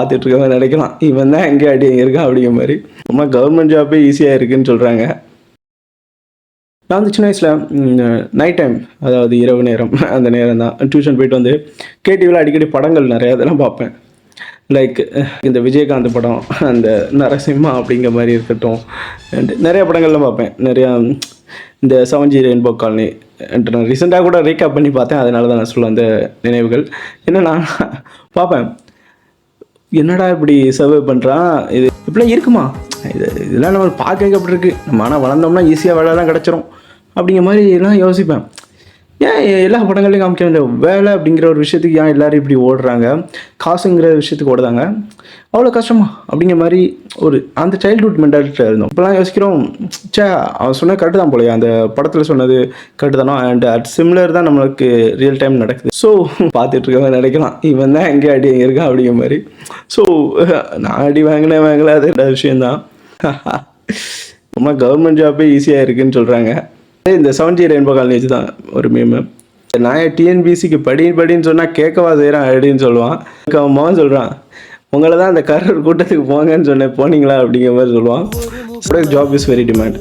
பார்த்துட்டு இருக்கவங்க நினைக்கலாம் இவன் தான் எங்கே அடி எங்கே இருக்கான் அப்படிங்கிற மாதிரி. நம்ம கவர்மெண்ட் ஜாப்பே ஈஸியாக இருக்குன்னு சொல்கிறாங்க. நான் வந்து சின்ன வயசில் நைட் டைம், அதாவது இரவு நேரம், அந்த நேரம் தான் டியூஷன் போயிட்டு வந்து கேடிவியில் அடிக்கடி படங்கள் நிறையா இதெல்லாம் பார்ப்பேன். லைக் இந்த விஜயகாந்த் படம், அந்த நரசிம்மா அப்படிங்கிற மாதிரி இருக்கட்டும், அண்ட் நிறையா படங்கள்லாம் பார்ப்பேன். நிறையா இந்த 7G ரெயின்போ காலனி நான் ரீசெண்டாக கூட ரீகேப் பண்ணி பார்த்தேன். அதனால தான் நான் சொல்ல அந்த நினைவுகள் என்னென்னா பார்ப்பேன். என்னடா இப்படி சர்வே பண்ணுறான், இது இப்படிலாம் இருக்குமா, இதெல்லாம் நம்ம பார்க்க அப்படி இருக்குது, நம்ம ஆனால் வளர்ந்தோம்னா ஈஸியாக வேலைலாம் கிடச்சிரும் அப்படிங்கிற மாதிரி எல்லாம் யோசிப்பேன். ஏன் எல்லா படங்கள்லையும் காமிக்க வேண்டிய வேலை அப்படிங்கிற ஒரு விஷயத்துக்கு ஏன் எல்லோரும் இப்படி ஓடுறாங்க, காசுங்கிற விஷயத்துக்கு ஓடுதாங்க, அவ்வளோ கஷ்டமா அப்படிங்கிற மாதிரி ஒரு அந்த சைல்ட்ஹுட் மென்டாலிட்டியில் இருந்தோம். இப்போலாம் யோசிக்கிறோம், அவன் சொன்ன கரெக்டு தான் போலையா, அந்த படத்தில் சொன்னது கரெக்டு தானோ, அண்ட் அட் சிமிலர் தான் நம்மளுக்கு ரியல் டைம் நடக்குது. ஸோ பார்த்துட்டு இருக்கவங்க நினைக்கலாம் இவன் தான் எங்கே அடி எங்கே இருக்கான் அப்படிங்கிற மாதிரி. ஸோ நான் அடி வாங்கல அது ரெண்டாவது விஷயந்தான். நம்ம கவர்மெண்ட் ஜாப்பே ஈஸியாக இருக்குதுன்னு சொல்கிறாங்க. இந்த 7G ரெயின்போ காலனி வச்சு தான் ஒரு மீம். நான் டிஎன்பிசிக்கு படின்னு சொன்னால் கேட்கவா செய்கிறான் அப்படின்னு சொல்லுவான். அவன் மகன் சொல்கிறான், உங்களை தான் அந்த கரூர் கூட்டத்துக்கு போங்கன்னு சொன்னேன், போனீங்களா அப்படிங்கிற மாதிரி சொல்லுவான். Job is very demand.